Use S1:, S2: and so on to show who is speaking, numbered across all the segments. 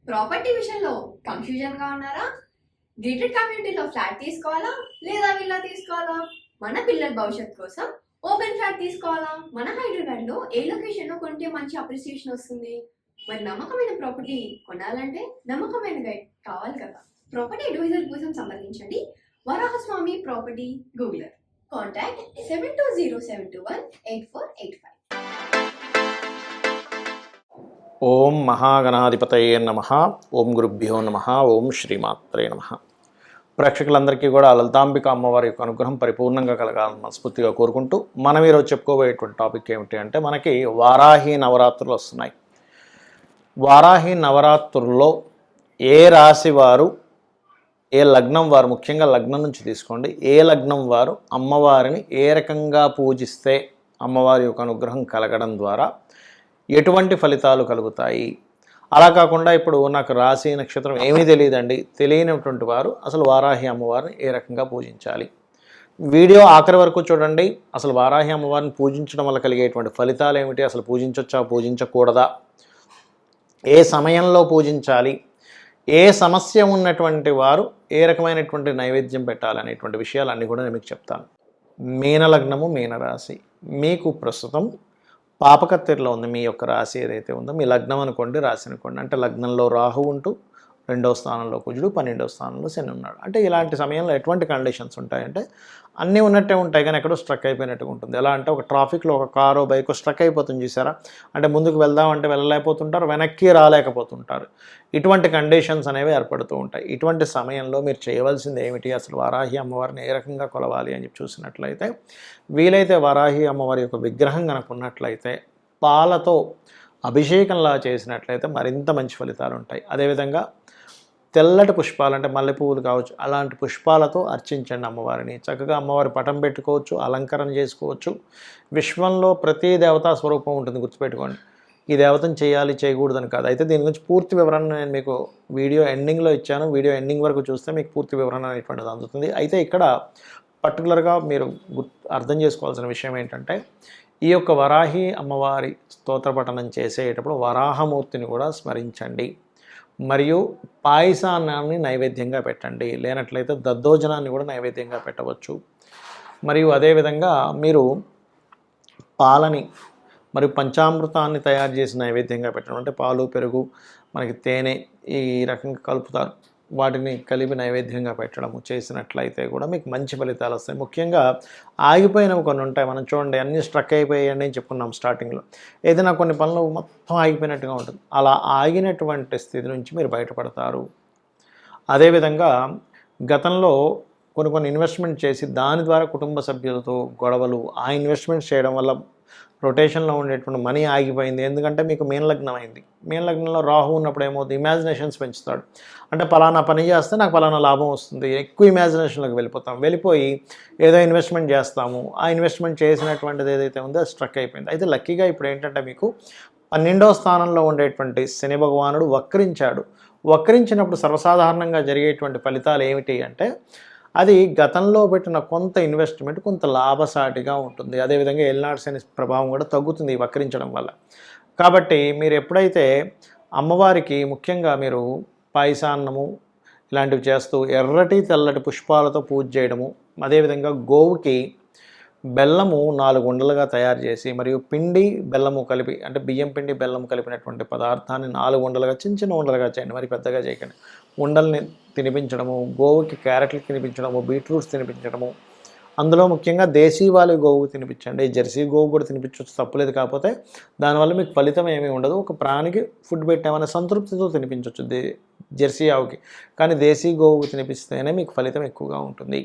S1: Property విషయంలో confusion గా ఉన్నారా? గేటెడ్ కమ్యూనిటీలో ఫ్లాట్ తీసుకోవాలా లేదా విల్లా తీసుకోవాలా? మన పిల్లల భవిష్యత్ కోసం ఓపెన్ ఫ్లాట్ తీసుకోవాలా? మన హైదరాబాద్ లో ఏ లొకేషన్ లో కొంటే మంచి అప్రిసియేషన్ వస్తుంది? మరి నమ్మకమైన ప్రాపర్టీ కొనాలంటే నమ్మకమైన గైడ్ కావాలి కదా. ప్రాపర్టీ అడ్వైజర్ కోసం సంప్రదించండి వరాహస్వామి ప్రాపర్టీ గూగులర్. కాంటాక్ట్ 7207218485.
S2: ఓం మహాగణాధిపతయే నమః. ఓం గురుభ్యో నమః. ఓం శ్రీమాత్రే నమః. ప్రేక్షకులందరికీ కూడా లలితాంబిక అమ్మవారి యొక్క అనుగ్రహం పరిపూర్ణంగా కలగాలని మనస్ఫూర్తిగా కోరుకుంటూ మనం ఈరోజు చెప్పుకోబోయేటువంటి టాపిక్ ఏమిటి అంటే, మనకి వారాహి నవరాత్రులు వస్తున్నాయి. వారాహి నవరాత్రుల్లో ఏ రాశి వారు, ఏ లగ్నం వారు, ముఖ్యంగా లగ్నం నుంచి తీసుకోండి, ఏ లగ్నం వారు అమ్మవారిని ఏ రకంగా పూజిస్తే అమ్మవారి యొక్క అనుగ్రహం కలగడం ద్వారా ఎటువంటి ఫలితాలు కలుగుతాయి. అలా కాకుండా ఇప్పుడు నాకు రాశి నక్షత్రం ఏమీ తెలియదండి, తెలియనటువంటి వారు అసలు వారాహి అమ్మవారిని ఏ రకంగా పూజించాలి. వీడియో ఆఖరి వరకు చూడండి. అసలు వారాహి అమ్మవారిని పూజించడం వల్ల కలిగేటువంటి ఫలితాలు ఏమిటి, అసలు పూజించవచ్చా పూజించకూడదా, ఏ సమయంలో పూజించాలి, ఏ సమస్య ఉన్నటువంటి వారు ఏ రకమైనటువంటి నైవేద్యం పెట్టాలనేటువంటి విషయాలన్నీ కూడా నేను మీకు చెప్తాను. మీనలగ్నము, మీనరాశి, మీకు ప్రస్తుతం పాపకత్తెరలో ఉంది మీ యొక్క రాశి ఏదైతే ఉందో. మీ లగ్నం అనుకోండి, రాశి అనుకోండి. అంటే లగ్నంలో రాహు ఉంటూ 2వ స్థానంలో కుజుడు, 12వ స్థానంలో శని ఉన్నాడు. అంటే ఇలాంటి సమయంలో ఎటువంటి కండిషన్స్ ఉంటాయంటే అన్నీ ఉన్నట్టే ఉంటాయి, కానీ ఎక్కడో స్ట్రక్ అయిపోయినట్టుగా ఉంటుంది. ఎలా అంటే ఒక ట్రాఫిక్లో ఒక కారో బైకో స్ట్రక్ అయిపోతుంది చూసారా, అంటే ముందుకు వెళ్దామంటే వెళ్ళలేకపోతుంటారు, వెనక్కి రాలేకపోతుంటారు. ఇటువంటి కండిషన్స్ అనేవి ఏర్పడుతూ ఉంటాయి. ఇటువంటి సమయంలో మీరు చేయవలసింది ఏమిటి, అసలు వారాహి అమ్మవారిని ఏ రకంగా కొలవాలి అని చెప్పి చూసినట్లయితే, వీలైతే వారాహి అమ్మవారి యొక్క విగ్రహం కనుక ఉన్నట్లయితే పాలతో అభిషేకంలా చేసినట్లయితే మరింత మంచి ఫలితాలు ఉంటాయి. అదేవిధంగా తెల్లటి పుష్పాలు అంటే మల్లెపువ్వులు కావచ్చు, అలాంటి పుష్పాలతో అర్చించండి అమ్మవారిని. చక్కగా అమ్మవారి పటం పెట్టుకోవచ్చు, అలంకరణ చేసుకోవచ్చు. విశ్వంలో ప్రతి దేవతా స్వరూపం ఉంటుంది, గుర్తుపెట్టుకోండి. ఈ దేవతను చేయాలి చేయకూడదని కాదు. అయితే దీని గురించి పూర్తి వివరణ నేను మీకు వీడియో ఎండింగ్లో ఇచ్చాను. వీడియో ఎండింగ్ వరకు చూస్తే మీకు పూర్తి వివరణ అనేటువంటిది అందుతుంది. అయితే ఇక్కడ పర్టికులర్గా మీరు అర్థం చేసుకోవాల్సిన విషయం ఏంటంటే, ఈ యొక్క వరాహి అమ్మవారి స్తోత్రపఠనం చేసేటప్పుడు వరాహమూర్తిని కూడా స్మరించండి. మరియు పాయసాన్నాన్ని నైవేద్యంగా పెట్టండి, లేనట్లయితే దద్దోజనాన్ని కూడా నైవేద్యంగా పెట్టవచ్చు. మరియు అదేవిధంగా మీరు పాలని మరియు పంచామృతాన్ని తయారు చేసి నైవేద్యంగా పెట్టడం. అంటే పాలు, పెరుగు, మనకి తేనె ఈ రకంగా కలుపుతారు, వాటిని కలిపి నైవేద్యంగా పెట్టడము చేసినట్లయితే కూడా మీకు మంచి ఫలితాలు వస్తాయి. ముఖ్యంగా ఆగిపోయినవి కొన్ని ఉంటాయి. మనం చూడండి, అన్నీ స్ట్రక్ అయిపోయాయని అని చెప్పుకున్నాం స్టార్టింగ్లో. ఏదైనా కొన్ని పనులు మొత్తం ఆగిపోయినట్టుగా ఉంటుంది. అలా ఆగినటువంటి స్థితి నుంచి మీరు బయటపడతారు. అదేవిధంగా గతంలో కొన్ని ఇన్వెస్ట్మెంట్ చేసి దాని ద్వారా కుటుంబ సభ్యులతో గొడవలు, ఆ ఇన్వెస్ట్మెంట్స్ చేయడం వల్ల రొటేషన్లో ఉండేటువంటి మనీ ఆగిపోయింది. ఎందుకంటే మీకు మీనలగ్నం అయింది. మీనలగ్నంలో రాహు ఉన్నప్పుడు ఏమవుతుంది, ఇమాజినేషన్స్ పెంచుతాడు. అంటే పలానా పని చేస్తే నాకు పలానా లాభం వస్తుంది, ఎక్కువ ఇమాజినేషన్లోకి వెళ్ళిపోయి ఏదో ఇన్వెస్ట్మెంట్ చేస్తాము. ఆ ఇన్వెస్ట్మెంట్ చేసినటువంటిది ఏదైతే ఉందో అది స్ట్రక్ అయిపోయింది. అయితే లక్కీగా ఇప్పుడు ఏంటంటే మీకు 12వ స్థానంలో ఉండేటువంటి శని భగవానుడు వక్రించాడు. వక్రించినప్పుడు సర్వసాధారణంగా జరిగేటువంటి ఫలితాలు ఏమిటి అంటే, అది గతంలో పెట్టిన కొంత ఇన్వెస్ట్మెంట్ కొంత లాభసాటిగా ఉంటుంది. అదేవిధంగా ఎల్నాడు శని ప్రభావం కూడా తగ్గుతుంది ఈ వక్రించడం వల్ల. కాబట్టి మీరు ఎప్పుడైతే అమ్మవారికి ముఖ్యంగా మీరు పాయసాన్నము ఇలాంటివి చేస్తూ ఎర్రటి తెల్లటి పుష్పాలతో పూజ చేయడము, అదేవిధంగా గోవుకి బెల్లము 4 ఉండలుగా తయారు చేసి మరియు పిండి బెల్లము కలిపి, అంటే బియ్యం పిండి బెల్లము కలిపినటువంటి పదార్థాన్ని 4 ఉండలుగా చిన్న ఉండలుగా చేయండి, మరి పెద్దగా చేయకండి. ఉండల్ని తినిపించడము, గోవుకి క్యారెట్లు తినిపించడము, బీట్రూట్స్ తినిపించడము, అందులో ముఖ్యంగా దేశీవాలి గోవుకు తినిపించండి. జెర్సీ గోవు కూడా తినిపించవచ్చు, తప్పులేదు. కాకపోతే దానివల్ల మీకు ఫలితం ఏమీ ఉండదు. ఒక ప్రాణికి ఫుడ్ పెట్టామనే సంతృప్తితో తినిపించవచ్చు జెర్సీ ఆవుకి, కానీ దేశీ గోవుకు తినిపిస్తేనే మీకు ఫలితం ఎక్కువగా ఉంటుంది.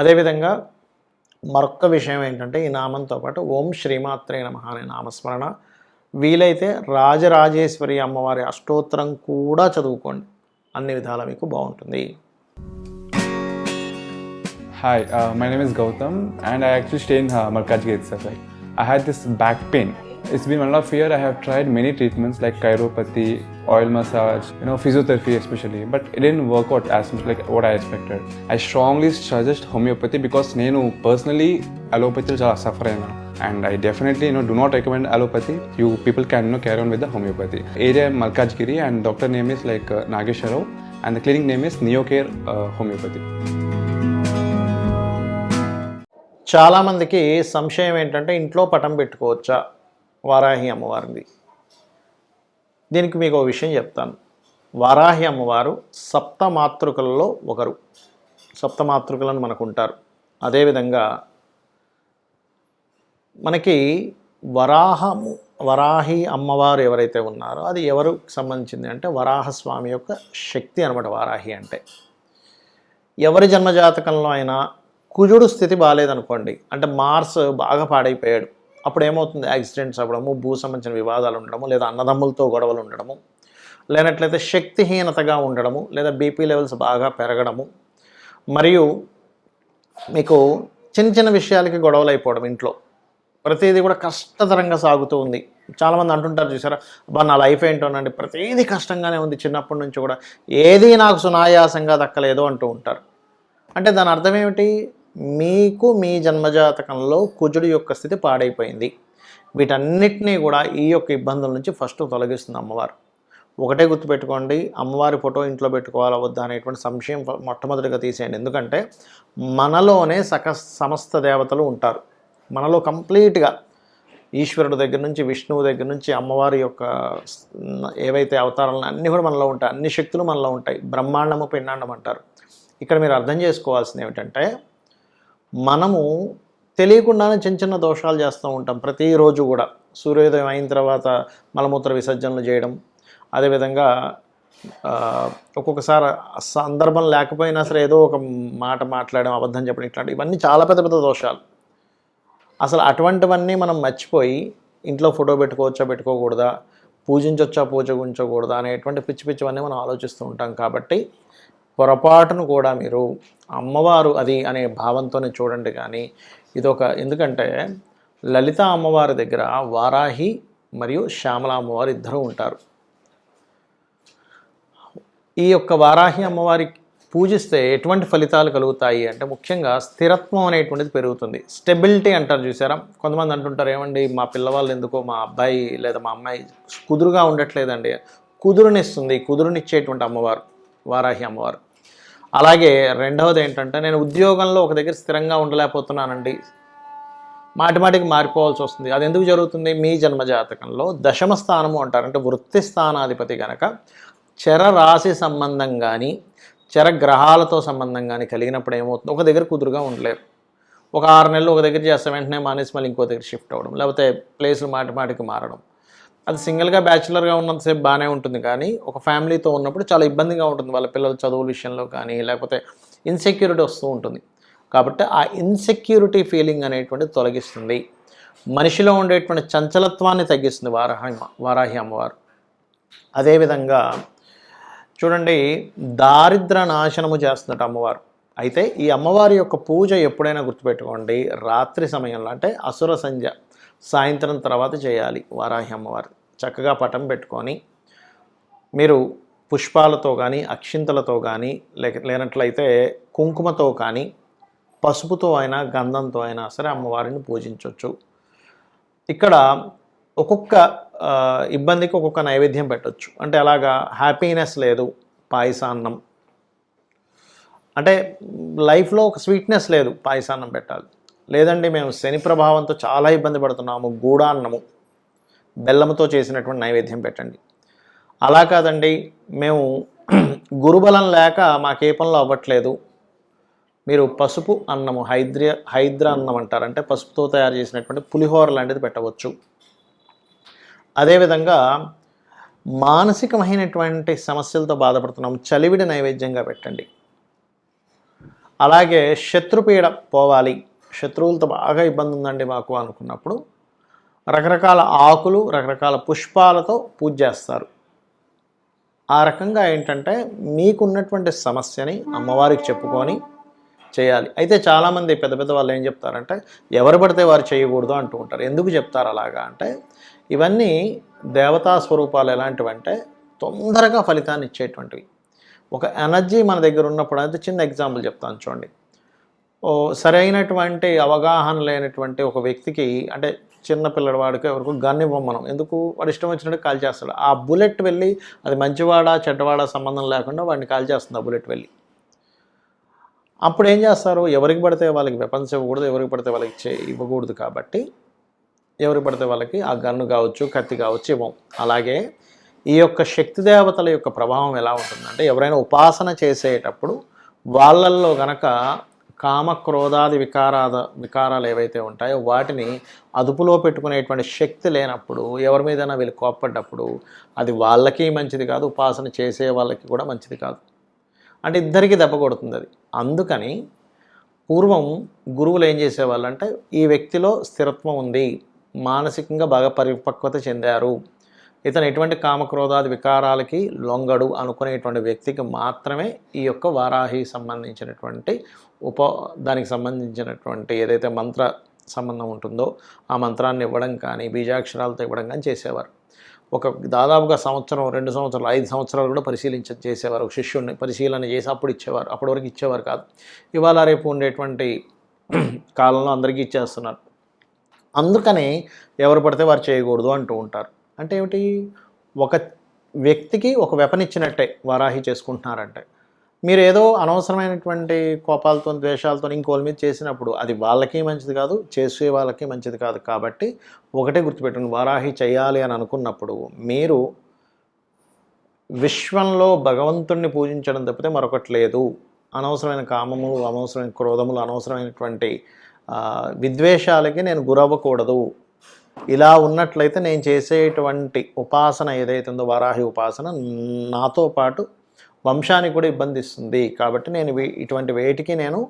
S2: అదేవిధంగా మరొక్క విషయం ఏంటంటే, ఈ నామంతో పాటు ఓం శ్రీమాత్రే నమః అనే నామస్మరణ, వీలైతే రాజరాజేశ్వరి అమ్మవారి అష్టోత్తరం కూడా చదువుకోండి. అన్ని విధాలా మీకు బాగుంటుంది.
S3: Hi, my name is Gautam and I actually stay in Markajgate itself. I had this back pain. It's been 1.5 years. I have tried many treatments like chiropathy, oil massage, physiotherapy especially. But it didn't work out as much like what I expected. I strongly suggest homeopathy because నేను personally allopathy చాలా suffer అయినా. And I definitely do not recommend allopathy. You people can carry on with the homeopathy. Area Malkajgiri and doctor name is like Nageshwar Rao and the clinic name is Neocare Homeopathy.
S2: చాలామందికి సంశయం ఏంటంటే ఇంట్లో పటం పెట్టుకోవచ్చా వారాహి అమ్మవారిది. దీనికి మీకు ఒక విషయం చెప్తాను. వారాహి అమ్మవారు సప్తమాతృకలలో ఒకరు. సప్తమాతృకలను మనకు ఉంటారు. అదేవిధంగా మనకి వరాహి అమ్మవారు ఎవరైతే ఉన్నారో అది ఎవరికి సంబంధించింది అంటే వరాహస్వామి యొక్క శక్తి అనమాట. వారాహి అంటే ఎవరి జన్మజాతకంలో అయినా కుజుడు స్థితి బాగాలేదనుకోండి, అంటే మార్స్ బాగా పాడైపోయాడు, అప్పుడు ఏమవుతుంది? యాక్సిడెంట్స్ అవ్వడము, భూ సంబంధించిన వివాదాలు ఉండడము, లేదా అన్నదమ్ములతో గొడవలు ఉండడము, లేనట్లయితే శక్తిహీనతగా ఉండడము, లేదా బీపీ లెవెల్స్ బాగా పెరగడము, మరియు మీకు చిన్న చిన్న విషయాలకి గొడవలు అయిపోవడం, ఇంట్లో ప్రతిదీ కూడా కష్టతరంగా సాగుతూ ఉంది. చాలామంది అంటుంటారు చూసారా, అబ్బా నా లైఫ్ ఏంటోనండి ప్రతిదీ కష్టంగానే ఉంది, చిన్నప్పటి నుంచి కూడా ఏదీ నాకు సునాయాసంగా దక్కలేదు అంటూ ఉంటారు. అంటే దాని అర్థం ఏమిటి? మీకు మీ జన్మజాతకంలో కుజుడు యొక్క స్థితి పాడైపోయింది. వీటన్నిటినీ కూడా ఈ యొక్క ఇబ్బందుల నుంచి ఫస్ట్ తొలగిస్తుంది అమ్మవారు. ఒకటే గుర్తుపెట్టుకోండి, అమ్మవారి ఫోటో ఇంట్లో పెట్టుకోవాలా వద్దా అనేటువంటి సంశయం మొట్టమొదటిగా తీసేయండి. ఎందుకంటే మనలోనే సమస్త దేవతలు ఉంటారు. మనలో కంప్లీట్గా ఈశ్వరుడు దగ్గర నుంచి విష్ణువు దగ్గర నుంచి అమ్మవారి యొక్క ఏవైతే అవతారాలను అన్నీ కూడా మనలో ఉంటాయి. అన్ని శక్తులు మనలో ఉంటాయి. బ్రహ్మాండము పిండాండం అంటారు. ఇక్కడ మీరు అర్థం చేసుకోవాల్సింది ఏమిటంటే మనము తెలియకుండానే చిన్న చిన్న దోషాలు చేస్తూ ఉంటాం. ప్రతిరోజు కూడా సూర్యోదయం అయిన తర్వాత మలమూత్ర విసర్జనలు చేయడం, అదేవిధంగా ఒక్కొక్కసారి సందర్భం లేకపోయినా సరే ఏదో ఒక మాట మాట్లాడడం, అబద్ధం చెప్పడం, ఇట్లాంటి ఇవన్నీ చాలా పెద్ద పెద్ద దోషాలు. అసలు అటువంటివన్నీ మనం మర్చిపోయి ఇంట్లో ఫోటో పెట్టుకోవచ్చా పెట్టుకోకూడదా, పూజించవచ్చా పూజించకూడదా అనేటువంటి పిచ్చి పిచ్చివన్నీ మనం ఆలోచిస్తూ ఉంటాం. కాబట్టి పొరపాటును కూడా మీరు అమ్మవారు అది అనే భావంతోనే చూడండి. కానీ ఎందుకంటే లలిత అమ్మవారి దగ్గర వారాహి మరియు శ్యామల అమ్మవారు ఇద్దరూ ఉంటారు. ఈ యొక్క వారాహి అమ్మవారి పూజిస్తే ఎటువంటి ఫలితాలు కలుగుతాయి అంటే ముఖ్యంగా స్థిరత్వం అనేటువంటిది పెరుగుతుంది. స్టెబిలిటీ అంటారు చూసారా. కొంతమంది అంటుంటారు, ఏమండి మా పిల్లవాళ్ళు ఎందుకో మా అబ్బాయి లేదా మా అమ్మాయి కుదురుగా ఉండట్లేదండి. కుదురునిస్తుంది, కుదురునిచ్చేటువంటి అమ్మవారు వారాహి అమ్మవారు. అలాగే రెండవది ఏంటంటే నేను ఉద్యోగంలో ఒక దగ్గర స్థిరంగా ఉండలేకపోతున్నానండి, మాటిమాటికి మారిపోవాల్సి వస్తుంది. అది ఎందుకు జరుగుతుంది? మీ జన్మజాతకంలో దశమ స్థానము అంటారు. అంటే వృత్తి స్థానాధిపతి కనుక చర రాశి సంబంధం కానీ చర గ్రహాలతో సంబంధం కానీ కలిగినప్పుడు ఏమవుతుంది? ఒక దగ్గర కుదురుగా ఉండలేరు. ఒక 6 నెలలు ఒక దగ్గర చేస్తే వెంటనే మానేసి మళ్ళీ ఇంకో దగ్గర షిఫ్ట్ అవ్వడం, లేకపోతే ప్లేసులు మాటిమాటికి మారడం. అది సింగిల్గా బ్యాచులర్గా ఉన్నంతసేపు బాగానే ఉంటుంది, కానీ ఒక ఫ్యామిలీతో ఉన్నప్పుడు చాలా ఇబ్బందిగా ఉంటుంది. వాళ్ళ పిల్లల చదువుల విషయంలో కానీ లేకపోతే ఇన్సెక్యూరిటీ వస్తూ ఉంటుంది. కాబట్టి ఆ ఇన్సెక్యూరిటీ ఫీలింగ్ అనేటువంటిది తొలగిస్తుంది. మనిషిలో ఉండేటువంటి చంచలత్వాన్ని తగ్గిస్తుంది వారాహి అమ్మవారు. అదేవిధంగా చూడండి, దారిద్ర నాశనము చేస్తున్నట్టు అమ్మవారు. అయితే ఈ అమ్మవారి యొక్క పూజ ఎప్పుడైనా గుర్తుపెట్టుకోండి, రాత్రి సమయంలో అంటే అసుర సంధ్య సాయంత్రం తర్వాత చేయాలి. వారాహి అమ్మవారు చక్కగా పటం పెట్టుకొని మీరు పుష్పాలతో కానీ అక్షింతలతో కానీ లేనట్లయితే కుంకుమతో కానీ పసుపుతో అయినా గంధంతో అయినా సరే అమ్మవారిని పూజించవచ్చు. ఇక్కడ ఒక్కొక్క ఇబ్బందికి ఒక్కొక్క నైవేద్యం పెట్టవచ్చు. అంటే అలాగా హ్యాపీనెస్ లేదు, పాయసాన్నం. అంటే లైఫ్లో ఒక స్వీట్నెస్ లేదు, పాయసాన్నం పెట్టాలి. లేదండి మేము శని ప్రభావంతో చాలా ఇబ్బంది పడుతున్నాము, గూడాన్నము బెల్లముతో చేసినటువంటి నైవేద్యం పెట్టండి. అలా కాదండి మేము గురుబలం లేక మాకే పనులు అవ్వట్లేదు, మీరు పసుపు అన్నము హైద్ర అన్నం అంటారు, అంటే పసుపుతో తయారు చేసినటువంటి పులిహోర లాంటిది పెట్టవచ్చు. అదేవిధంగా మానసికమైనటువంటి సమస్యలతో బాధపడుతున్నాము, చలివిడి నైవేద్యంగా పెట్టండి. అలాగే శత్రుపీడ పోవాలి, శత్రువులతో బాగా ఇబ్బంది ఉందండి మాకు అనుకున్నప్పుడు రకరకాల ఆకులు రకరకాల పుష్పాలతో పూజ చేస్తారు. ఆ రకంగా ఏంటంటే మీకున్నటువంటి సమస్యని అమ్మవారికి చెప్పుకొని చేయాలి. అయితే చాలామంది పెద్ద పెద్ద వాళ్ళు ఏం చెప్తారంటే ఎవరు పడితే వారు చేయకూడదు అంటూ ఉంటారు. ఎందుకు చెప్తారు అలాగా అంటే ఇవన్నీ దేవతా స్వరూపాలు ఎలాంటివంటే తొందరగా ఫలితాన్ని ఇచ్చేటువంటివి. ఒక ఎనర్జీ మన దగ్గర ఉన్నప్పుడు, అయితే చిన్న ఎగ్జాంపుల్ చెప్తాను చూడండి. సరైనటువంటి అవగాహన లేనటువంటి ఒక వ్యక్తికి, అంటే చిన్న పిల్లవాడికి ఎవరికి గన్ ఇవ్వం మనం. ఎందుకు? వాడు ఇష్టం వచ్చినట్టు కాల్ చేస్తాడు. ఆ బుల్లెట్ వెళ్ళి అది మంచివాడా చెడ్డవాడా సంబంధం లేకుండా వాడిని కాల్ చేస్తుంది ఆ బుల్లెట్ వెళ్ళి. అప్పుడు ఏం చేస్తారు? ఎవరికి పడితే వాళ్ళకి వెపన్స్ ఇవ్వకూడదు, ఎవరికి పడితే వాళ్ళకి ఇవ్వకూడదు. కాబట్టి ఎవరికి పడితే వాళ్ళకి ఆ గన్ను కావచ్చు, కత్తి కావచ్చు ఇవ్వం. అలాగే ఈ యొక్క శక్తి దేవతల యొక్క ప్రభావం ఎలా ఉంటుందంటే, ఎవరైనా ఉపాసన చేసేటప్పుడు వాళ్ళల్లో గనక కామ క్రోధాది వికారాలు ఏవైతే ఉంటాయో వాటిని అదుపులో పెట్టుకునేటువంటి శక్తి లేనప్పుడు, ఎవరి మీదైనా వీళ్ళు కోప్పడ్డప్పుడు అది వాళ్ళకి మంచిది కాదు, ఉపాసన చేసే వాళ్ళకి కూడా మంచిది కాదు. అంటే ఇద్దరికీ దెబ్బ కొడుతుంది అది. అందుకని పూర్వం గురువులు ఏం చేసేవాళ్ళు అంటే, ఈ వ్యక్తిలో స్థిరత్వం ఉంది, మానసికంగా బాగా పరిపక్వత చెందారు, ఇతను ఎటువంటి కామక్రోధాది వికారాలకి లొంగడు అనుకునేటువంటి వ్యక్తికి మాత్రమే ఈ యొక్క వారాహి సంబంధించినటువంటి దానికి సంబంధించినటువంటి ఏదైతే మంత్ర సంబంధం ఉంటుందో ఆ మంత్రాన్ని ఇవ్వడం కానీ, బీజాక్షరాలతో ఇవ్వడం కానీ చేసేవారు. దాదాపుగా సంవత్సరం, 2 సంవత్సరాలు, 5 సంవత్సరాలు కూడా చేసేవారు. ఒక శిష్యుడిని పరిశీలన చేసి అప్పుడు ఇచ్చేవారు. అప్పటి వరకు ఇచ్చేవారు కాదు. ఇవాళ రేపు ఉండేటువంటి కాలంలో అందరికీ ఇచ్చేస్తున్నారు. అందుకని ఎవరు పడితే వారు చేయకూడదు అంటూ ఉంటారు. అంటే ఏమిటి? ఒక వ్యక్తికి ఒక వెపన్ ఇచ్చినట్టే వారాహి చేసుకుంటున్నారంటే. మీరు ఏదో అనవసరమైనటువంటి కోపాలతో, ద్వేషాలతో ఇంకోళ్ళ మీద చేసినప్పుడు అది వాళ్ళకి మంచిది కాదు, చేసే వాళ్ళకి మంచిది కాదు. కాబట్టి ఒకటే గుర్తుపెట్టండి, వారాహి చేయాలి అని అనుకున్నప్పుడు మీరు విశ్వంలో భగవంతుణ్ణి పూజించడం తప్పితే మరొకటి లేదు. అనవసరమైన కామములు, అనవసరమైన క్రోధములు, అనవసరమైనటువంటి విద్వేషాలకి నేను గురవ్వకూడదు. ఇలా ఉన్నట్లయితే నేను చేసేటువంటి ఉపాసన ఏదైతే ఉందో వారాహి ఉపాసన నాతో పాటు వంశానికి కూడా ఇబ్బంది ఇస్తుంది. కాబట్టి నేను ఇటువంటి వేటికి నేను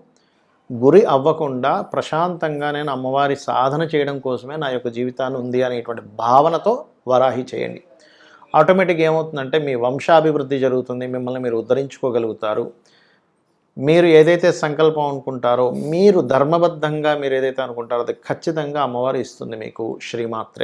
S2: గురి అవ్వకుండా ప్రశాంతంగా నేను అమ్మవారి సాధన చేయడం కోసమే నా యొక్క జీవితాన్ని ఉంది అనేటువంటి భావనతో వరాహి చేయండి. ఆటోమేటిక్గా ఏమవుతుందంటే మీ వంశాభివృద్ధి జరుగుతుంది, మిమ్మల్ని మీరు ఉద్ధరించుకోగలుగుతారు. మీరు ఏదైతే సంకల్పం అనుకుంటారో, మీరు ధర్మబద్ధంగా మీరు ఏదైతే అనుకుంటారో అది ఖచ్చితంగా అమ్మవారు ఇస్తుంది మీకు. శ్రీమాత్రే